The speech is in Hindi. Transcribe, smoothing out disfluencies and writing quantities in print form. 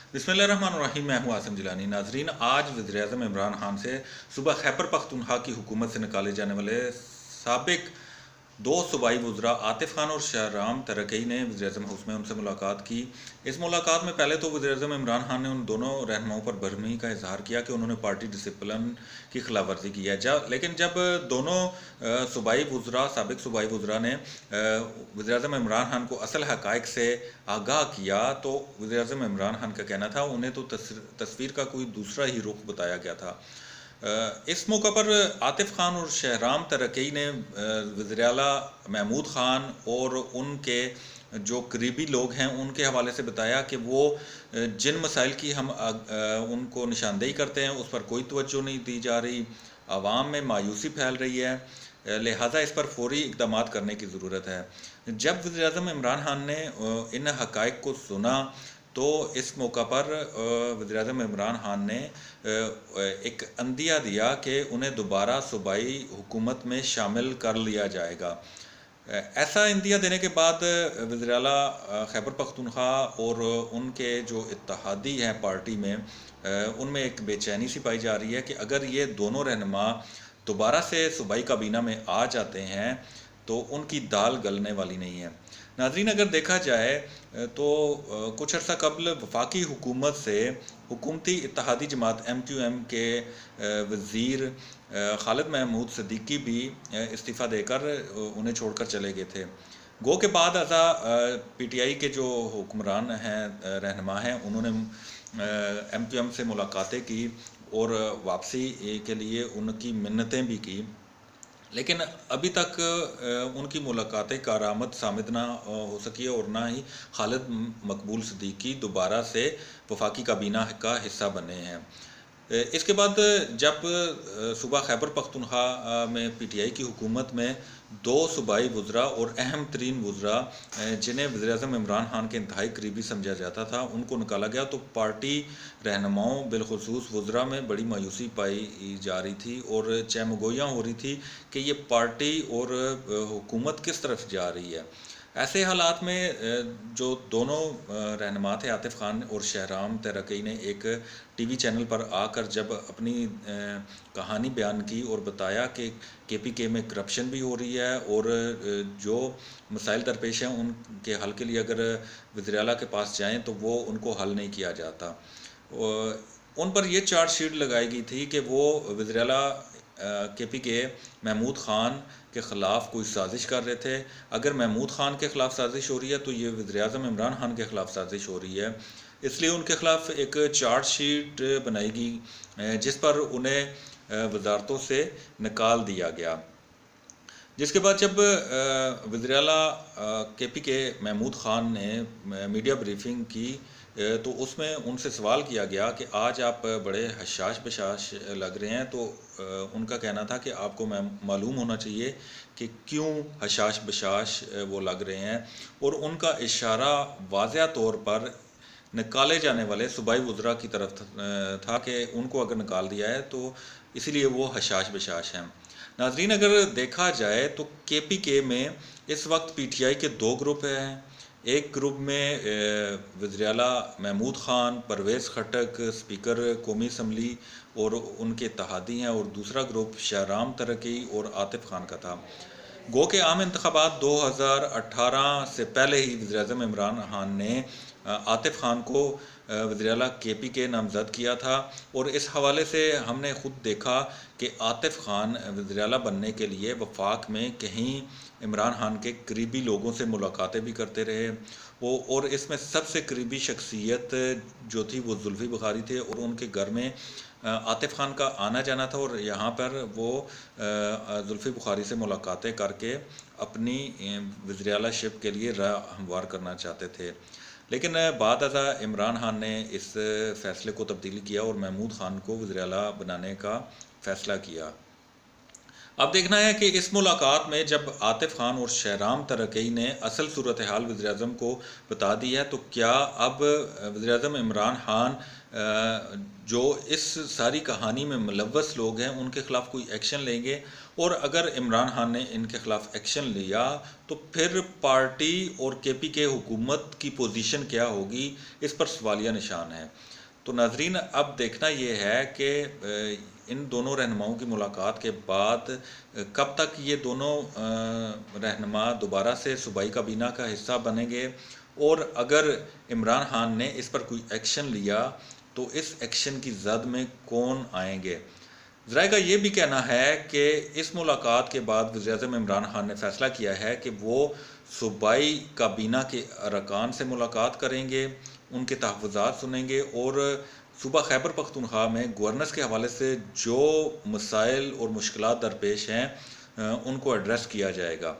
बिस्मिल्लाहिर्रहमानिर्रहीम। मैं हूँ आसिम जिलानी। नाजरीन, आज वज़ीर-ए-आज़म इमरान खान से सुबह खैबर पख्तूनख्वा की हुकूमत से निकाले जाने वाले साबिक दो सूबाई वज़रा आतिफ़ खान और शाहराम तरकई ने वज़ीर-ए-आज़म हाउस में उनसे मुलाकात की। इस मुलाकात में पहले तो वज़ीर-ए-आज़म इमरान खान ने उन दोनों रहनुमाओं पर बरहमी का इजहार किया कि उन्होंने पार्टी डिसिप्लिन की खिलाफ वर्जी की है। लेकिन जब दोनों सूबाई वज़रा साबिक सूबाई वज़रा ने वज़ीर-ए-आज़म इमरान खान को असल हक़ाइक़ से आगाह किया तो वज़ीर-ए-आज़म इमरान खान का कहना था उन्हें तो तस्वीर का कोई दूसरा ही रुख बताया गया था। इस मौका पर आतिफ़ खान और शहराम तरकई ने वज़ीर आला महमूद खान और उनके जो करीबी लोग हैं उनके हवाले से बताया कि वो जिन मसाइल की हम उनको निशानदेही करते हैं उस पर कोई तवज्जो नहीं दी जा रही, आवाम में मायूसी फैल रही है, लिहाजा इस पर फौरी इक़दाम करने की ज़रूरत है। जब वज़ीर-ए-आज़म इमरान खान ने इन हक़ाइक़ को सुना तो इस मौका पर वज़ीर-ए-आज़म इमरान खान ने एक अंदिया दिया कि उन्हें दोबारा सूबाई हुकूमत में शामिल कर लिया जाएगा। ऐसा इंदिया देने के बाद वज़ीर आला खैबर पख्तूनख्वा और उनके जो इत्तेहादी हैं पार्टी में, उनमें एक बेचैनी सी पाई जा रही है कि अगर ये दोनों रहनुमा दोबारा से सूबाई काबीना में आ जाते हैं तो उनकी दाल गलने वाली नहीं है। नाज़रीन, अगर देखा जाए तो कुछ अर्सा कबल वफाकी हुकूमत से हुकूमती इत्तेहादी जमात MQM के वज़ीर खालिद महमूद सिद्दीकी भी इस्तीफ़ा देकर उन्हें छोड़कर चले गए थे। गो के बाद अज़ा PTI के जो हुक्मरान हैं, रहनुमा हैं, उन्होंने MQM से मुलाकातें की और वापसी के लिए उनकी मिन्नतें भी की, लेकिन अभी तक उनकी मुलाकातें कारामद साबित ना हो सकी है और ना ही खालिद मकबूल सिद्दीकी दोबारा से वफाकी काबीना का हिस्सा बने हैं। इसके बाद जब सूबा खैबर पख्तूनख्वा में PTI की हुकूमत में दो सूबाई वज़रा और अहम तरीन वज़रा जिन्हें वज़ीर-ए-आज़म इमरान खान के इंतहाई करीबी समझा जाता था उनको निकाला गया तो पार्टी रहनुमाओं बिलखुसूस वज़रा में बड़ी मायूसी पाई जा रही थी और चहमगोइयाँ हो रही थी कि ये पार्टी और हुकूमत किस तरफ जा रही है। ऐसे हालात में जो दोनों रहनुमा थे आतिफ़ खान और शहराम तरकई ने एक TV चैनल पर आकर जब अपनी कहानी बयान की और बताया कि KPK में करप्शन भी हो रही है और जो मसाइल दरपेश हैं उनके हल के लिए अगर वज़ीर आला के पास जाएँ तो वो उनको हल नहीं किया जाता। उन पर ये चार्जशीट लगाई गई थी कि वो वज़ीर आला KPK महमूद खान के ख़िलाफ़ कोई साजिश कर रहे थे। अगर महमूद खान के ख़िलाफ़ साजिश हो रही है तो ये वज़ीर-ए-आज़म इमरान खान के ख़िलाफ़ साजिश हो रही है, इसलिए उनके ख़िलाफ़ एक चार्जशीट बनाई गई जिस पर उन्हें वज़ारतों से निकाल दिया गया। जिसके बाद जब वज़ीर आला KPK महमूद खान ने मीडिया ब्रीफिंग की तो उसमें उनसे सवाल किया गया कि आज आप बड़े हशाश बशाश लग रहे हैं, तो उनका कहना था कि आपको मालूम होना चाहिए कि क्यों हशाश बशाश वो लग रहे हैं और उनका इशारा वाज़ह तौर पर निकाले जाने वाले सूबाई वज़रा की तरफ था कि उनको अगर निकाल दिया है तो इसीलिए वो हशाश बशाश हैं। नाज़रीन, अगर देखा जाए तो KPK में इस वक्त PTI के दो ग्रुप हैं। एक ग्रुप में वज़ीर आला महमूद खान, परवेज़ खट्टक स्पीकर कौमी असम्बली और उनके इत्तेहादी हैं और दूसरा ग्रुप शहराम तरकई और आतिफ़ खान का था। गो के आम इंतखाबात 2018 से पहले ही वज़ीर-ए-आज़म इमरान खान ने आतिफ़ खान को वज़ीर आला KPK नामज़द किया था और इस हवाले से हमने ख़ुद देखा कि आतिफ़ खान वज़ीर आला बनने के लिए वफाक में कहीं इमरान खान के करीबी लोगों से मुलाकातें भी करते रहे वो, और इसमें सबसे करीबी शख्सियत जो थी वो जुल्फ़ी बुखारी थे और उनके घर में आतिफ़ खान का आना जाना था और यहाँ पर वो जुल्फ़ी बुखारी से मुलाकातें करके अपनी वज़ीर आलाशिप के लिए राह हमवार करना चाहते थे। लेकिन बाद अज़ा इमरान खान ने इस फ़ैसले को तब्दील किया और महमूद खान को वज़ीर आला बनाने का फ़ैसला किया। अब देखना है कि इस मुलाकात में जब आतिफ खान और शहराम तरकई ने असल सूरत हाल वज़ीर-ए-आज़म को बता दी है, तो क्या अब वज़ीर-ए-आज़म इमरान खान जो इस सारी कहानी में मुलव्वस लोग हैं उनके ख़िलाफ़ कोई एक्शन लेंगे? और अगर इमरान खान ने इनके ख़िलाफ़ एक्शन लिया तो फिर पार्टी और KPK हुकूमत की पोजीशन क्या होगी, इस पर सवालिया निशान है। तो नाज़रीन, अब देखना ये है कि इन दोनों रहनुमाओं की मुलाकात के बाद कब तक ये दोनों रहनुमा दोबारा से सूबाई काबीना का हिस्सा बनेंगे, और अगर इमरान खान ने इस पर कोई एक्शन लिया तो इस एक्शन की जद में कौन आएंगे। ज़राए का ये भी कहना है कि इस मुलाकात के बाद वज़ीर-ए-आज़म इमरान खान ने फ़ैसला किया है कि वो सूबाई काबीना के अरकान से मुलाकात करेंगे, उनके तहफ़्फ़ुज़ात सुनेंगे और सूबा खैबर पख्तूनख्वा में गवर्नर्स के हवाले से जो मसाइल और मुश्किलात दरपेश हैं उनको एड्रेस किया जाएगा।